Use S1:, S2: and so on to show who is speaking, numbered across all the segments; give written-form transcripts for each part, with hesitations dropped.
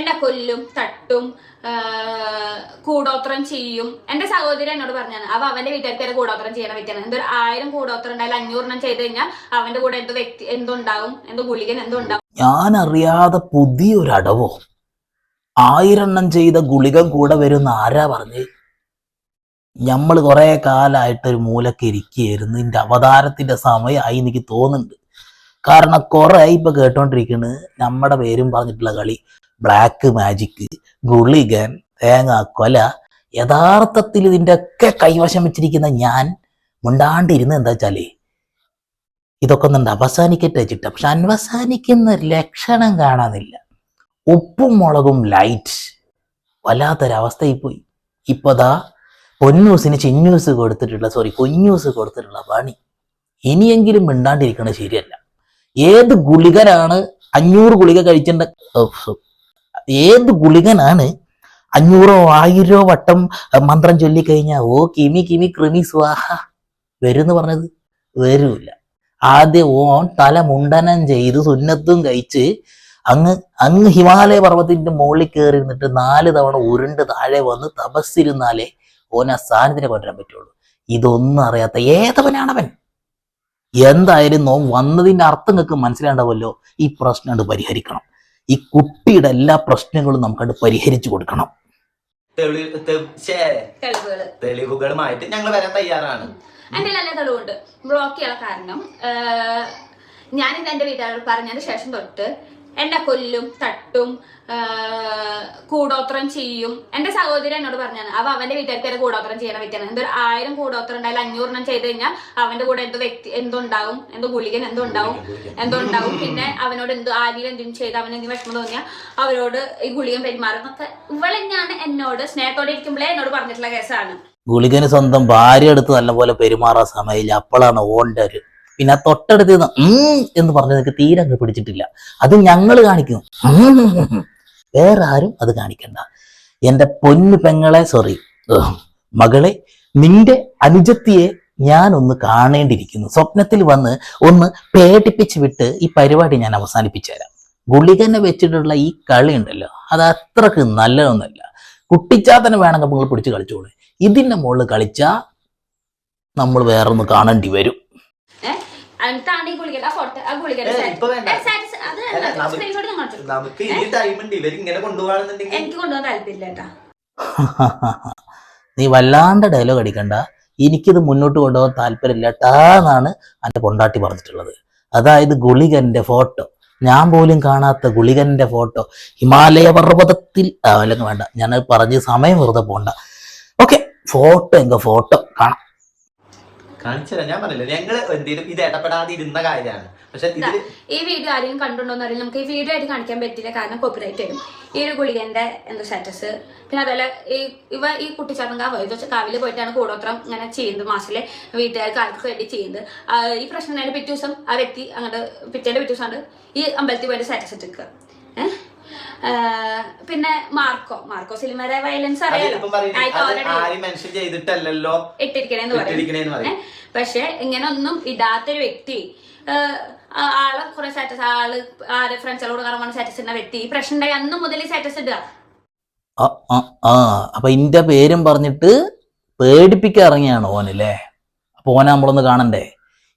S1: എന്നെ കൊല്ലും, തട്ടും, കൂടോത്രം ചെയ്യും. എന്റെ സഹോദരി എന്നോട് പറഞ്ഞാണ് അവന്റെ വീട്ടുകാർക്ക് കൂടോത്രം ചെയ്യണ വ്യക്തിയാണ്. എന്തൊരു 1000 കൂടോത്രം ഉണ്ടായാലും 500 ചെയ്ത് കഴിഞ്ഞാൽ അവന്റെ കൂടെ എന്തുണ്ടാവും, ഗുളികൻ എന്തുണ്ടാവും.
S2: ഞാൻ അറിയാതെ പുതിയൊരു അടവോ 1000 ചെയ്ത ഗുളികൻ കൂടെ വരുന്ന ആരാ പറഞ്ഞ്? നമ്മൾ കുറെ കാലമായിട്ടൊരു മൂലക്ക് ഇരിക്കുകയായിരുന്നു. ഇതിന്റെ അവതാരത്തിന്റെ സമയമായി എനിക്ക് തോന്നുന്നുണ്ട്. കാരണം കുറെ ഇപ്പൊ കേട്ടോണ്ടിരിക്കുന്നത് നമ്മുടെ പേരും പറഞ്ഞിട്ടുള്ള കളി, ബ്ലാക്ക് മാജിക്, ഗുളികൻ, തേങ്ങാക്കൊല. യഥാർത്ഥത്തിൽ ഇതിന്റെ ഒക്കെ കൈവശം വെച്ചിരിക്കുന്ന ഞാൻ മുണ്ടാണ്ടിരുന്ന എന്താ വെച്ചാലേ ഇതൊക്കെ ഒന്നുണ്ട് അവസാനിക്കട്ടെ വെച്ചിട്ട. പക്ഷെ അവസാനിക്കുന്ന ലക്ഷണം കാണാനില്ല. ഉപ്പും മുളകും ലൈറ്റ് വല്ലാത്തൊരവസ്ഥയിൽ പോയി. ഇപ്പതാ പൊന്നൂസിന് ചിന്നൂസ് കൊടുത്തിട്ടുള്ള പണി. ഇനിയെങ്കിലും മിണ്ടാണ്ടിരിക്കണത് ശരിയല്ല. ഏത് ഗുളികനാണ് 500 ഗുളിക കഴിച്ചിട്ട്, ഏത് ഗുളികനാണ് 500 1000 വട്ടം മന്ത്രം ചൊല്ലിക്കഴിഞ്ഞാൽ ഓ കിമി കിമി കൃമി സ്വാഹ വരുന്ന് പറഞ്ഞത്? വരൂല. ആദ്യം ഓൻ തല മുണ്ടനം ചെയ്ത് സുന്നത്തും കഴിച്ച് അങ്ങ് ഹിമാലയ പർവ്വതത്തിന്റെ മുകളിൽ കയറി നിന്നിട്ട് 4 തവണ ഉരുണ്ട് താഴെ വന്ന് തപസ്സിരുന്നാലേ ഓൻ ആ സ്ഥാനത്തിനെ കൊണ്ടുവരാൻ പറ്റുള്ളൂ. ഇതൊന്നും അറിയാത്ത ഏതവനാണവൻ. എന്തായാലും വന്നതിന്റെ അർത്ഥം നിങ്ങൾക്ക് മനസ്സിലാണ്ടാവല്ലോ. ഈ പ്രശ്നം പരിഹരിക്കണം. ഈ കുട്ടിയുടെ എല്ലാ പ്രശ്നങ്ങളും നമുക്കത് പരിഹരിച്ചു കൊടുക്കണം.
S3: തെളിവുകളുമായിട്ട് ഞങ്ങൾ വരാൻ തയ്യാറാണ്.
S1: എന്റെ നല്ല തെളിവുണ്ട്. ബ്ലോക്ക് ചെയ്യാൻ കാരണം ഞാനിത് എന്റെ വീട്ടുകാരോട് പറഞ്ഞതിന് ശേഷം തൊട്ട് എന്നെ കൊല്ലും, തട്ടും, കൂടോത്രം ചെയ്യും. എന്റെ സഹോദരി എന്നോട് പറഞ്ഞാണ് അവന്റെ വീട്ടുകാർക്ക് കൂടോത്രം ചെയ്യണ വ്യക്തിയാണ്. എന്തൊരു 1000 കൂടോത്രം ഉണ്ടായാലും 500 ചെയ്ത് കഴിഞ്ഞാൽ അവന്റെ കൂടെ എന്തുണ്ടാവും, ഗുളികൻ എന്തുണ്ടാവും. പിന്നെ അവനോട് ആദ്യം എന്തെങ്കിലും ചെയ്ത് അവനെന്തെങ്കിലും വിഷമം തോന്നിയാൽ അവരോട് ഈ ഗുളികൻ പെരുമാറുന്നൊക്കെ ഇവളെന്നെയാണ് എന്നോട് സ്നേഹത്തോടെ ഇരിക്കുമ്പോഴേ എന്നോട് പറഞ്ഞിട്ടുള്ള കേസാണ്.
S2: ഗുളികന് സ്വന്തം ഭാര്യ എടുത്ത് നല്ലപോലെ പെരുമാറാൻ സമയമില്ല. അപ്പോഴാണ് ഓൻ്റെ ഒരു പിന്നെ തൊട്ടടുത്ത് എന്ന് പറഞ്ഞത് എനിക്ക് തീരെ അങ്ങ് പിടിച്ചിട്ടില്ല. അത് ഞങ്ങൾ കാണിക്കും, വേറെ ആരും അത് കാണിക്കണ്ട. എന്റെ പൊന്നു പെങ്ങളെ, മകളെ, നിന്റെ അനുജത്തിയെ ഞാനൊന്ന് കാണേണ്ടിയിരിക്കുന്നു. സ്വപ്നത്തിൽ വന്ന് ഒന്ന് പേടിപ്പിച്ച് വിട്ട് ഈ പരിപാടി ഞാൻ അവസാനിപ്പിച്ചു തരാം. ഗുളികനെ വെച്ചിട്ടുള്ള ഈ കളി ഉണ്ടല്ലോ, അത് അത്രക്ക് നല്ലതൊന്നുമല്ല. കുട്ടിച്ചാത്തനെ വേണമെങ്കിൽ നിങ്ങൾ പിടിച്ച് കളിച്ചോളൂ. ഇതിന്റെ മുകളിൽ കളിച്ചാൽ നമ്മൾ വേറൊന്ന് കാണേണ്ടി വരും. നീ വല്ലാണ്ട് ഡയലോഗ് അടിക്കണ്ട. എനിക്കിത് മുന്നോട്ട് കൊണ്ടുപോകാൻ താല്പര്യമില്ല ട്ടാന്നാണ് എന്റെ കൊണ്ടാട്ടി പറഞ്ഞിട്ടുള്ളത്. അതായത് ഗുളികന്റെ ഫോട്ടോ, ഞാൻ പോലും കാണാത്ത ഗുളികന്റെ ഫോട്ടോ ഹിമാലയ പർവ്വതത്തിൽ അല്ലെങ്കിൽ വേണ്ട, ഞാനത് പറഞ്ഞ് സമയം വെറുതെ പോണ്ട. ഓക്കെ, ഫോട്ടോ കാണാം.
S3: കാണിച്ചുതരാം. ഞാൻ പറഞ്ഞില്ല, ഞങ്ങൾ എന്തെങ്കിലും ഇത് ഇടപെടാതെ ഇരുന്ന കാര്യമാണ്. പക്ഷെ
S1: ഈ വീഡിയോ ആരെങ്കിലും കണ്ടുണ്ടോന്ന് അറിയില്ല. നമുക്ക് ഈ വീഡിയോ ആയിട്ട് കാണിക്കാൻ പറ്റില്ല, കാരണം കോപ്പിറൈറ്റ് വരും. ഈ ഒരു ഗുളികന്റെ സ്റ്റാറ്റസ്, പിന്നെ അതുപോലെ ഈ കുട്ടിച്ചാത്തൻ കാവില് പോയിട്ടാണ് കൂടോത്രം ഇങ്ങനെ ചെയ്യുന്നത്. മാസിലെ വീട്ടുകാർക്ക് ആർക്ക് വേണ്ടി ചെയ്യുന്നത്. ഈ പ്രശ്നം പിറ്റേ ദിവസം ആ വ്യക്തി അങ്ങോട്ട് പിറ്റേന്റെ പിറ്റേ ദിവസമാണ് ഈ അമ്പലത്തിൽ പോയിട്ട് സ്റ്റാറ്റസ് ഇട്ടിരിക്കുക. പിന്നെ മാർക്കോ സിനിമയുടെ വയലൻസ് അറിയാലോ, ഇട്ടിരിക്കണേന്ന് പറയും. പക്ഷെ ഇങ്ങനെ ഒന്നും ഇടാത്തൊരു വ്യക്തി, ആളെ കുറെ സ്റ്റാറ്റസ്, ആര് ഫ്രണ്ട്സുകളോട് കാണാൻ സ്റ്റാറ്റസ് ഇടുന്ന വ്യക്തി, ഈ പ്രശ്നം ഉണ്ടായി അന്ന് മുതൽ സ്റ്റാറ്റസ് ഇടുക.
S2: അപ്പൊ ഇന്റെ പേരും പറഞ്ഞിട്ട് പേടിപ്പിക്കാൻ ഇറങ്ങിയാണ് ഓനല്ലേ? അപ്പൊ ഓനെ നമ്മളൊന്ന് കാണണ്ടേ?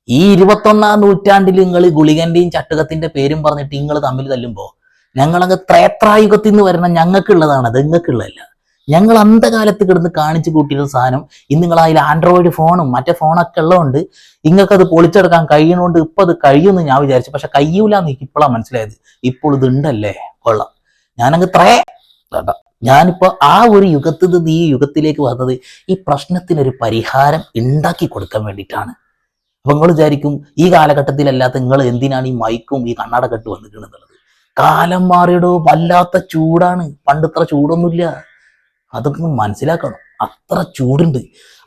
S2: ഈ 21ാം നൂറ്റാണ്ടിൽ നിങ്ങൾ ഗുളികന്റെയും ചട്ടുകത്തിന്റെ പേരും പറഞ്ഞിട്ട് നിങ്ങൾ തമ്മിൽ തല്ലുമ്പോ ഞങ്ങളങ്ങ് ത്രേത്രായുഗത്തിൽ നിന്ന് വരണം. ഞങ്ങൾക്കുള്ളതാണ്, അത് നിങ്ങൾക്കുള്ളതല്ല. ഞങ്ങൾ അന്ധകാലത്ത് കിടന്ന് കാണിച്ചു കൂട്ടിയിരുന്ന സാധനം ഇന്ന് നിങ്ങൾ അതിൽ ആൻഡ്രോയിഡ് ഫോണും മറ്റേ ഫോണൊക്കെ ഉള്ളതുകൊണ്ട് നിങ്ങൾക്കത് പൊളിച്ചെടുക്കാൻ കഴിയണോണ്ട് ഇപ്പൊ അത് കഴിയുമെന്ന് ഞാൻ വിചാരിച്ചു. പക്ഷെ കഴിയൂലെന്ന് എനിക്ക് ഇപ്പോഴാണ് മനസ്സിലായത്. ഇപ്പോൾ ഇത് ഉണ്ടല്ലേ, കൊള്ളാം. ഞാനങ്ങ് ഞാനിപ്പോ ആ ഒരു യുഗത്തിൽ നിന്ന് ഈ യുഗത്തിലേക്ക് വന്നത് ഈ പ്രശ്നത്തിനൊരു പരിഹാരം ഉണ്ടാക്കി കൊടുക്കാൻ വേണ്ടിയിട്ടാണ്. അപ്പൊ നിങ്ങൾ വിചാരിക്കും ഈ കാലഘട്ടത്തിലല്ലാത്ത നിങ്ങൾ എന്തിനാണ് ഈ മൈക്കും ഈ കണ്ണാട കെട്ട് വന്നിട്ടുണ്ടെന്നുള്ളത്. കാലം മാറിയിടോ, വല്ലാത്ത ചൂടാണ്. പണ്ടിത്ര ചൂടൊന്നുമില്ല. അതൊക്കെ മനസ്സിലാക്കണം. അത്ര ചൂടുണ്ട്.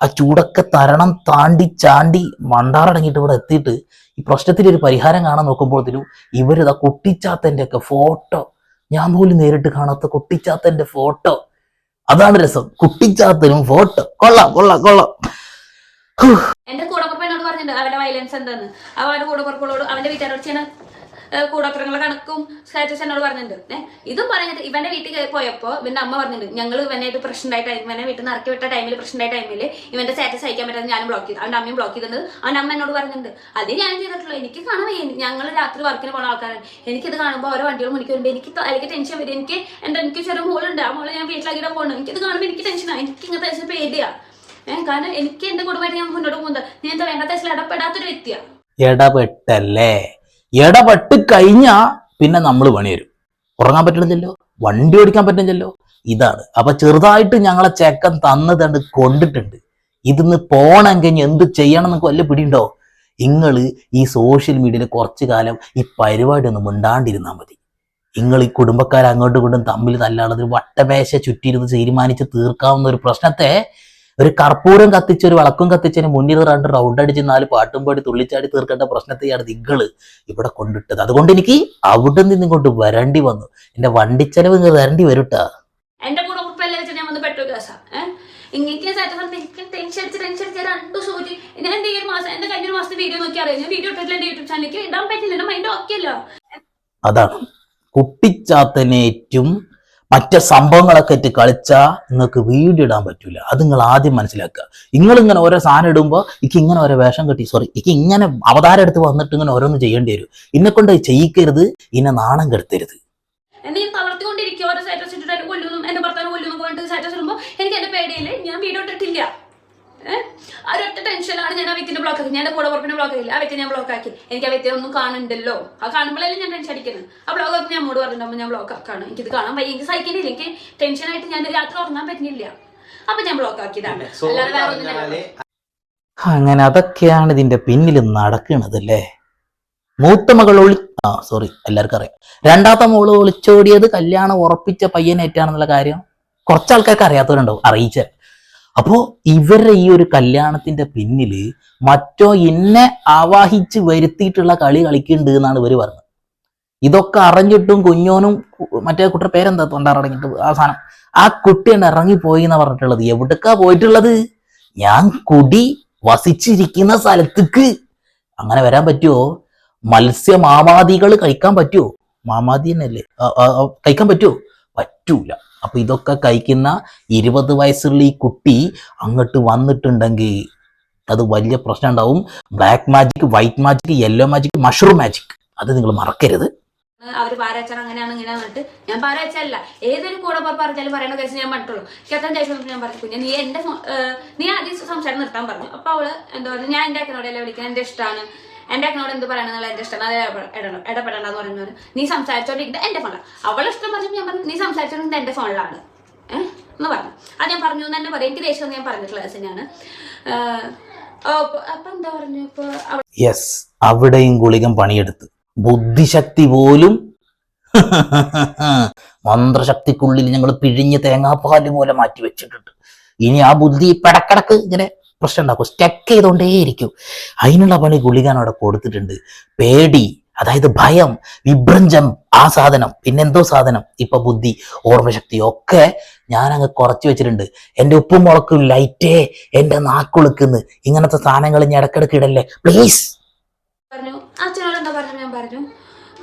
S2: ആ ചൂടൊക്കെ തരണം താണ്ടി ചാണ്ടി മണ്ടാറടങ്ങിയിട്ട് ഇവിടെ എത്തിയിട്ട് ഈ പ്രശ്നത്തിനൊരു പരിഹാരം കാണാൻ നോക്കുമ്പോഴത്തേനും ഇവരിതാ കുട്ടിച്ചാത്തന്റെ ഒക്കെ ഫോട്ടോ, ഞാൻ പോലും നേരിട്ട് കാണാത്ത കുട്ടിച്ചാത്തന്റെ ഫോട്ടോ. അതാണ് രസം, കുട്ടിച്ചാത്തനും ഫോട്ടോ. കൊള്ളാം.
S1: എന്റെ കൂടപ്പുറപ്പ് എന്നോട് പറഞ്ഞിട്ടുണ്ട് അവന്റെ വയലൻസ് എന്താന്ന്. അവന്റെ കൂടപ്പുറപ്പോളോട് അവന്റെ വീട്ടുകാരോട് ചെയ്യണ കൂടോത്രങ്ങളെ കണക്കും സ്റ്റാറ്റസ് എന്നോട് പറഞ്ഞിട്ടുണ്ട്. ഇതും പറഞ്ഞിട്ട് ഇവന്റെ വീട്ടിൽ പോയപ്പോ ഇവന്റെ അമ്മ പറഞ്ഞിട്ടുണ്ട്, ഞങ്ങൾ ഇവനായിട്ട് പ്രശ്നമുണ്ടായ ടൈം, ഇവനെ വീട്ടിൽ നിന്ന് ഇറക്കി വിട്ട ടൈമിൽ പ്രശ്നമുണ്ടായ ടൈമിൽ ഇവന്റെ സ്റ്റാറ്റസ് അയക്കാൻ പറ്റാതെ ഞാനും ബ്ലോക്ക് ചെയ്തു, അവന്റെ അമ്മയും ബ്ലോക്ക് ചെയ്തിട്ടുണ്ട്. അവന്റെ അമ്മ എന്നോട് പറഞ്ഞിട്ടുണ്ട്. അത് ഞാൻ ചെയ്തിട്ടുള്ളൂ. എനിക്ക് കാണാൻ വയ്യ, ഞങ്ങൾ രാത്രി വർക്കിന് പോകുന്ന ആൾക്കാരാണ്. എനിക്കിത് കാണുമ്പോൾ ഓരോ വണ്ടികൾ മുന്നിൽ വരുമ്പോൾ എനിക്ക് ടെൻഷൻ വരും. എനിക്ക് ചെറിയ മോളുണ്ട്, ആ മോളെ ഞാൻ വീട്ടിലാക്കിയിട്ട് പോകണം. എനിക്കിത് കാണുമ്പോൾ എനിക്ക് ടെൻഷനാണ്. എനിക്ക് ഇങ്ങനത്തെ ടെൻഷൻ പേടിയാ. കാരണം എനിക്ക് എന്റെ കുടുംബമായിട്ട് ഞാൻ മുന്നോട്ട് പോകുന്നത് ഞാൻ എന്താ വേണ്ട ടെസ്റ്റിൽ ഇടപെടാത്തൊരു വ്യക്തിയാണ്.
S2: ഇടപെട്ടല്ലേ, ഇടപെട്ട് കഴിഞ്ഞാ പിന്നെ നമ്മൾ പണി വരും. ഉറങ്ങാൻ പറ്റണില്ലല്ലോ, വണ്ടി ഓടിക്കാൻ പറ്റുന്നില്ലല്ലോ. ഇതാണ്. അപ്പൊ ചെറുതായിട്ട് ഞങ്ങളെ ചെക്കൻ തന്നത് കൊണ്ടിട്ടുണ്ട്. ഇതിന്ന് പോണെങ്കിൽ എന്ത് ചെയ്യണം എന്നൊക്കെ വല്ല പിടിയുണ്ടോ? നിങ്ങള് ഈ സോഷ്യൽ മീഡിയയിൽ കുറച്ചു കാലം ഈ പരിപാടി ഒന്നും മിണ്ടാണ്ടിരുന്നാൽ മതി. നിങ്ങൾ ഈ കുടുംബക്കാർ അങ്ങോട്ടും ഇങ്ങോട്ടും തമ്മിൽ തല്ലാളത് വട്ടമേശ ചുറ്റിയിരുന്ന് തീരുമാനിച്ച് തീർക്കാവുന്ന ഒരു പ്രശ്നത്തെ ഒരു കർപ്പൂരം കത്തിച്ച് ഒരു വിളക്കും കത്തിച്ചതിന് മുന്നിൽ 2 റൗണ്ട് അടിച്ച് 4 പാട്ടും പാടി തുള്ളിച്ചാടി തീർക്കേണ്ട പ്രശ്നത്തെയാണ് നിങ്ങൾ ഇവിടെ കൊണ്ടിട്ടത്. അതുകൊണ്ട് എനിക്ക് അവിടെ നിന്ന് ഇങ്ങോട്ട് വരേണ്ടി വന്നു. എന്റെ വണ്ടിച്ചെലവ് ഇങ്ങ് വരേണ്ടി വരൂട്ടാ.
S1: എന്റെ കൂടെ ഉറപ്പല്ല വെച്ചാൽ ഞാൻ വന്ന് പെട്ടു കേസാ. ഇങ്ങനെ ടെൻഷൻ അടിച്ച് 2 സൂചി. ഞാൻ എന്റെ ഈ മാസം എന്റെ കഴിഞ്ഞ മാസത്തെ വീഡിയോ നോക്കി അറിയാം. ഞാൻ വീഡിയോ ഇട്ടിട്ടില്ല, എന്റെ യൂട്യൂബ് ചാനലിലേക്ക് ഇടാൻ പറ്റില്ല. എന്റെ മൈൻഡ് ഓക്കെ അല്ല.
S2: അതാണ് കുട്ടിച്ചാത്തനേറ്റും മറ്റു സംഭവങ്ങളൊക്കെ ഇട്ട് കളിച്ചാൽ നിങ്ങൾക്ക് വീഡിയോ ഇടാൻ പറ്റൂല. അത് നിങ്ങൾ ആദ്യം മനസ്സിലാക്കുക. നിങ്ങളിങ്ങനെ ഓരോ സാധനം ഇടുമ്പോൾ എനിക്ക് ഇങ്ങനെ ഓരോ വേഷം കെട്ടി എനിക്ക് ഇങ്ങനെ അവതാരം എടുത്ത് വന്നിട്ട് ഇങ്ങനെ ഓരോന്ന് ചെയ്യേണ്ടി വരും. ഇന്നെ കൊണ്ട് ചെയ്യിക്കരുത്, ഇന്നെ നാണം കെടുത്തരുത്.
S1: എന്നെ തളർത്തിക്കൊണ്ടിരിക്കും. ഓരോ സ്റ്റാറ്റസ് ഇട്ടിട്ട് കൊല്ലുന്നു, എന്റെ ഭർത്താവ് കൊല്ലുന്നു പോയിട്ട് സ്റ്റാറ്റസ് ഇടുമ്പോൾ എനിക്ക് എന്റെ പേടിയില് ഞാൻ വീഡിയോ ഇട്ടിട്ടില്ല. ഒരൊറ്റ ടെൻഷനാണ് ഞാൻ ആ വ്യക്തിനെ ബ്ലോക്ക് ആക്കി. ഞാൻ എന്റെ കൂടെ പുറപ്പിനെ ബ്ലോക്ക് ആക്കില്ല, ആ വ്യക്തി ഞാൻ ബ്ലോക്ക് ആക്കി. എനിക്ക് ആ വ്യക്തിയെ ഒന്നും കാണുന്നുണ്ടല്ലോ. ആ കാണുമ്പോഴല്ലേ ഞാൻ ടെൻഷൻ അടിക്കുന്നത്. ആ ബ്ലോക്ക് ആക്കി ഞാൻ അമ്മോട് പറഞ്ഞിട്ടുണ്ടാകുമ്പോൾ ഞാൻ ബ്ലോക്ക് ആക്കാണ്. എനിക്കിത് കാണാൻ വയ്യ, എനിക്ക് സഹിക്കുന്നില്ല, എനിക്ക് ടെൻഷനായിട്ട് ഞാൻ രാത്രി ഉറങ്ങാൻ പറ്റുന്നില്ല. അപ്പൊ ഞാൻ ബ്ലോക്ക് ആക്കിയതാണ്, അല്ലാതെ വേറെ ഒന്നും.
S2: അങ്ങനെ അതൊക്കെയാണ് ഇതിന്റെ പിന്നിൽ നടക്കണതല്ലേ. മൂത്ത മകൾ എല്ലാവർക്കും അറിയാം. രണ്ടാമത്തെ മോള് ഒളിച്ചോടിയത് കല്യാണം ഉറപ്പിച്ച പയ്യനേറ്റാണെന്നുള്ള കാര്യം കുറച്ചാൾക്കാർക്ക് അറിയാത്തവരുണ്ടാവും, അറിയിച്ച. അപ്പോ ഇവരുടെ ഈ ഒരു കല്യാണത്തിന്റെ പിന്നില് മറ്റോ ഇന്നെ ആവാഹിച്ച് വരുത്തിയിട്ടുള്ള കളി കളിക്കുന്നുണ്ട് എന്നാണ് ഇവര് പറഞ്ഞത്. ഇതൊക്കെ അറിഞ്ഞിട്ടും കുഞ്ഞോനും മറ്റേ കുട്ടിയുടെ പേരെന്താ തൊണ്ടറങ്ങിട്ട് അവസാനം ആ കുട്ടിയാണ് ഇറങ്ങിപ്പോയി എന്നാ പറഞ്ഞിട്ടുള്ളത്. എവിടേക്കാ പോയിട്ടുള്ളത്? ഞാൻ കുടി വസിച്ചിരിക്കുന്ന സ്ഥലത്തേക്ക്. അങ്ങനെ വരാൻ പറ്റുമോ? മത്സ്യ മാമാദികൾ കഴിക്കാൻ പറ്റുമോ? മാമാദി തന്നെയല്ലേ, കഴിക്കാൻ പറ്റുമോ? പറ്റൂല. അപ്പൊ ഇതൊക്കെ കഴിക്കുന്ന 20 വയസ്സുള്ള ഈ കുട്ടി അങ്ങോട്ട് വന്നിട്ടുണ്ടെങ്കിൽ അത് വലിയ പ്രശ്നം ഉണ്ടാവും. Black magic, white magic, yellow magic, mushroom magic, അത് നിങ്ങൾ മറക്കരുത്.
S1: അവര് പാരച്ചാൽ അങ്ങനെയാണ് ഇങ്ങനെയാന്ന് പറഞ്ഞിട്ട് ഞാൻ പാരച്ചല്ല. ഏതൊരു കൂടെ പറഞ്ഞാലും പറയേണ്ട കേസ് ഞാൻ പറഞ്ഞിട്ടുള്ളൂ. കേട്ടാൻ ശേഷം ഞാൻ പറഞ്ഞു, കുഞ്ഞ് നീ ആദ്യം സംസാരം നിർത്താൻ പറഞ്ഞു. അപ്പൊ അവള് എന്താ പറഞ്ഞു, ഞാൻ എന്റെ അക്കനോടല്ലേ വിളിക്കുന്നത്, എന്റെ ഇഷ്ടമാണ്, എന്റെ അക്കനോട് എന്ത് പറയണമെന്നുള്ള എന്റെ ഇഷ്ടമാണ്, അത് ഇടപെടണ്ടെന്ന് പറഞ്ഞു. നീ സംസാരിച്ചോണ്ടിരിക്കുന്നത് എന്റെ ഫോണിലാണ്. അവളെ ഇഷ്ടം പറഞ്ഞു. ഞാൻ പറഞ്ഞു നീ സംസാരിച്ചോണ്ടിരുന്നത് എന്റെ ഫോണിലാണ് എന്ന് പറഞ്ഞു. അത് ഞാൻ പറഞ്ഞു എന്ന് തന്നെ പറയും. എനിക്ക് ദേഷ്യം ഞാൻ പറഞ്ഞിട്ടുള്ള കേസ് തന്നെയാണ്. അപ്പൊ എന്താ പറഞ്ഞു, ഇപ്പൊ
S2: യെസ്, അവിടെയും ഗുളികം പണിയെടുത്ത് ബുദ്ധിശക്തി പോലും മന്ത്രശക്തിക്കുള്ളിൽ ഞങ്ങൾ പിഴിഞ്ഞ് തേങ്ങാപ്പാല് പോലെ മാറ്റി വെച്ചിട്ടുണ്ട്. ഇനി ആ ബുദ്ധി പടക്കടക്ക് ഇങ്ങനെ പ്രശ്നം ഉണ്ടാക്കും, സ്റ്റക്ക് ചെയ്തോണ്ടേയിരിക്കും. അതിനുള്ള പണി ഗുളികാൻ അവിടെ കൊടുത്തിട്ടുണ്ട്. പേടി, അതായത് ഭയം, വിഭ്രഞ്ചം, ആ സാധനം, പിന്നെന്തോ സാധനം, ഇപ്പൊ ബുദ്ധി, ഓർമ്മശക്തി ഒക്കെ ഞാൻ അങ്ങ് കുറച്ച് വെച്ചിട്ടുണ്ട്. എന്റെ ഉപ്പും മുളക്കും ലൈറ്റേ, എന്റെ നാക്കുളുക്കുന്ന് ഇങ്ങനത്തെ സാധനങ്ങൾ ഞാൻ ഇടക്കിടക്ക് ഇടല്ലേ പ്ലീസ്
S1: പറഞ്ഞു. അച്ഛനോട് എന്താ പറഞ്ഞു? ഞാൻ പറഞ്ഞു,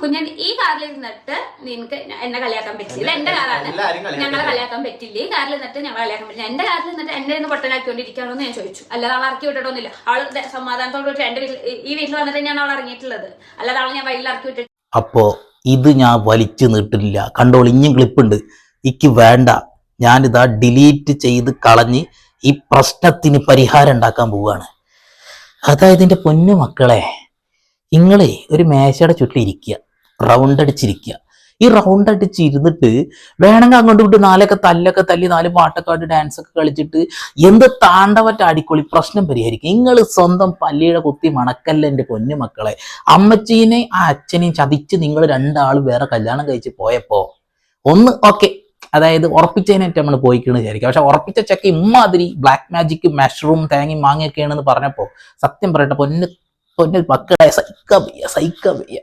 S1: കുഞ്ഞൻ ഈ കാറിൽ ഇരുന്നിട്ട് നിനക്ക് എന്നെ കളിയാക്കാൻ പറ്റില്ല, എന്റെ കാറാണ്, ഞങ്ങളെ കളിയാക്കാൻ പറ്റില്ല. ഈ കാറിൽ നിന്നിട്ട് ഞങ്ങളെ കളിയാക്കാൻ പറ്റില്ല, എന്റെ കാറിൽ നിന്നിട്ട് എന്നെ ഒന്ന് പൊട്ടനാക്കിക്കൊണ്ടിരിക്കുകയാണോ എന്ന് ഞാൻ ചോദിച്ചു. അല്ലാതെ അവൾ ഇറക്കി വിട്ടിട്ടൊന്നുമില്ല. അവള് സമാധാനത്തോട് എന്റെ വീട്ടിൽ ഈ വീട്ടിൽ വന്നിട്ട് ഞാൻ അവൾ ഇറങ്ങിയിട്ടുള്ളത്, അല്ലാതെ അവളെ ഞാൻ വഴിയിൽ ഇറക്കി വിട്ടിട്ട്.
S2: അപ്പോ ഇത് ഞാൻ വലിച്ചു നീട്ടില്ല. കണ്ടോൾ, ഇനിയും ക്ലിപ്പുണ്ട്. എനിക്ക് വേണ്ട. ഞാനിതാ ഡിലീറ്റ് ചെയ്ത് കളഞ്ഞ് ഈ പ്രശ്നത്തിന് പരിഹാരം ഉണ്ടാക്കാൻ പോവുകയാണ്. അതായത് എന്റെ പൊന്നു മക്കളെ, നിങ്ങളെ ഒരു മേശയുടെ ചുറ്റിൽ ഇരിക്കുക, റൗണ്ട് അടിച്ചിരിക്കുക. ഈ റൗണ്ട് അടിച്ച് ഇരുന്നിട്ട് വേണമെങ്കിൽ അങ്ങോട്ട് വിട്ട് 4 തല്ലൊക്കെ തല്ലി 4 പാട്ടൊക്കെ ആയിട്ട് ഡാൻസ് ഒക്കെ കളിച്ചിട്ട് എന്ത് താണ്ടവറ്റ അടിക്കൊളി പ്രശ്നം പരിഹരിക്കും. നിങ്ങൾ സ്വന്തം പല്ലിയുടെ കുത്തി മണക്കല്ല എൻ്റെ പൊന്നു മക്കളെ. അമ്മച്ചീനെയും ആ അച്ഛനെയും ചതിച്ച് നിങ്ങൾ 2 ആളും വേറെ കല്യാണം കഴിച്ച് പോയപ്പോ ഒന്ന് ഓക്കെ, അതായത് ഉറപ്പിച്ചതിനായിട്ട് നമ്മൾ പോയിക്കണെന്ന് വിചാരിക്കുക. പക്ഷെ ഉറപ്പിച്ച ചെക്ക ഇമ്മാതിരി ബ്ലാക്ക് മാജിക്, മഷ്റൂം, തേങ്ങയും മാങ്ങയൊക്കെയാണെന്ന് പറഞ്ഞപ്പോ സത്യം പറയട്ടെ പൊന്നു മക്കളെ, സഹിക്കാൻ വയ്യ.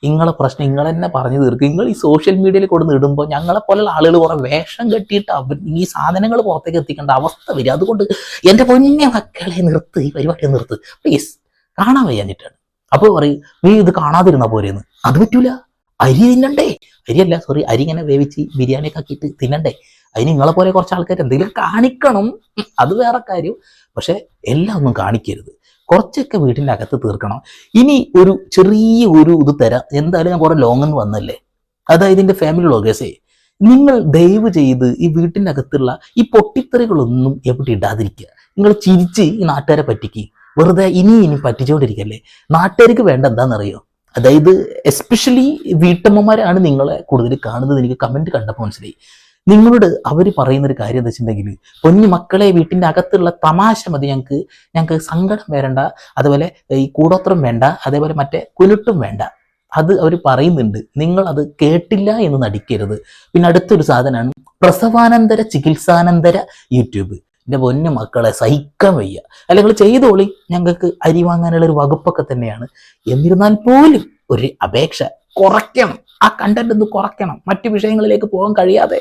S2: നിങ്ങളെ പ്രശ്നം നിങ്ങൾ തന്നെ പറഞ്ഞു തീർക്കും. നിങ്ങൾ ഈ സോഷ്യൽ മീഡിയയിൽ കൊടുന്ന് ഇടുമ്പോൾ ഞങ്ങളെ പോലുള്ള ആളുകൾ കുറെ വേഷം കെട്ടിയിട്ട് ഈ സാധനങ്ങൾ പുറത്തേക്ക് എത്തിക്കേണ്ട അവസ്ഥ വരും. അതുകൊണ്ട് എന്റെ പൊന്നെ മക്കളെ നിർത്ത്, ഈ പരിപാടി നിർത്ത് പ്ലീസ്. കാണാൻ വയ്യാഞ്ഞിട്ടാണ്. അപ്പോൾ പറയും നീ ഇത് കാണാതിരുന്നാ പോരെന്ന്. അത് പറ്റൂല, അരി തിന്നണ്ടേ, അരിയല്ല സോറി, അരി ഇങ്ങനെ വേവിച്ച് ബിരിയാണിയൊക്കെ ആക്കിയിട്ട് തിന്നണ്ടേ. അതിന് നിങ്ങളെ പോലെ കുറച്ച് ആൾക്കാർ എന്തെങ്കിലും കാണിക്കണം, അത് വേറെ കാര്യം. പക്ഷെ എല്ലാം ഒന്നും കാണിക്കരുത്, കുറച്ചൊക്കെ വീട്ടിൻ്റെ അകത്ത് തീർക്കണം. ഇനി ഒരു ചെറിയ ഒരു ഇത് തരാം, എന്തായാലും ഞാൻ കുറെ ലോങ് വന്നല്ലേ, അതായത് എൻ്റെ ഫാമിലി വ്ളോഗേഴ്സേ, നിങ്ങൾ ദയവ് ചെയ്ത് ഈ വീട്ടിൻ്റെ അകത്തുള്ള ഈ പൊട്ടിത്തെറികളൊന്നും എവിടെ ഇടാതിരിക്കുക. നിങ്ങൾ ചിരിച്ച് ഈ നാട്ടുകാരെ പറ്റിക്ക്, വെറുതെ ഇനി പറ്റിച്ചുകൊണ്ടിരിക്കല്ലേ. നാട്ടുകാർക്ക് വേണ്ട എന്താണെന്നറിയോ, അതായത് എസ്പെഷ്യലി വീട്ടമ്മമാരാണ് നിങ്ങളെ കൂടുതൽ കാണുന്നത്. എനിക്ക് കമന്റ് കണ്ടപ്പോൾ മനസ്സിലായി. നിങ്ങളോട് അവർ പറയുന്നൊരു കാര്യം എന്താ വെച്ചിട്ടുണ്ടെങ്കിൽ, പൊന്നു മക്കളെ വീട്ടിൻ്റെ അകത്തുള്ള തമാശ മതി, ഞങ്ങൾക്ക് സങ്കടം വരണ്ട, അതുപോലെ ഈ കൂടോത്രം വേണ്ട, അതേപോലെ മറ്റേ കുരുട്ടും വേണ്ട. അത് അവർ പറയുന്നുണ്ട്, നിങ്ങൾ അത് കേട്ടില്ല എന്ന് നടിക്കരുത്. പിന്നെ അടുത്തൊരു സാധനമാണ് പ്രസവാനന്തര ചികിത്സാനന്തര യൂട്യൂബ്. എൻ്റെ പൊന്നു മക്കളെ സഹിക്കാൻ വയ്യ. അല്ലെങ്കിൽ ചെയ്തോളി, ഞങ്ങൾക്ക് അരി വാങ്ങാനുള്ള ഒരു വകുപ്പൊക്കെ തന്നെയാണ്. എന്നിരുന്നാൽ പോലും ഒരു അപേക്ഷ, കുറയ്ക്കണം, ആ കണ്ടന്റ് ഒന്ന് കുറയ്ക്കണം. മറ്റു വിഷയങ്ങളിലേക്ക് പോകാൻ കഴിയാതെ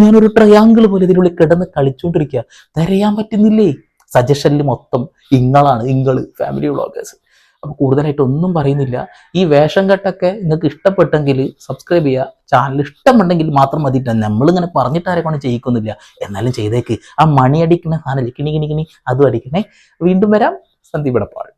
S2: ഞാനൊരു ട്രയാങ്കിൾ പോലെ ഇതിനുള്ളിൽ കിടന്ന് കളിച്ചുകൊണ്ടിരിക്കുക, തിരയാൻ പറ്റുന്നില്ലേ. സജഷനിൽ മൊത്തം ഇങ്ങള് ഫാമിലി വ്ളോഗേഴ്സ്. അപ്പോൾ കൂടുതലായിട്ട് ഒന്നും പറയുന്നില്ല. ഈ വേഷം കെട്ടൊക്കെ നിങ്ങൾക്ക് ഇഷ്ടപ്പെട്ടെങ്കിൽ സബ്സ്ക്രൈബ് ചെയ്യുക, ചാനൽ ഇഷ്ടമുണ്ടെങ്കിൽ മാത്രം മതിയിട്ട്. നമ്മളിങ്ങനെ പറഞ്ഞിട്ട് ആരെക്കൊണ്ട് ചെയ്യിക്കൊന്നുമില്ല, എന്നാലും ചെയ്തേക്ക്. ആ മണി അടിക്കുന്ന സാധനം കിണി അതും അടിക്കണേ. വീണ്ടും വരാം. സന്ദീപ് ഇടപ്പാൾ.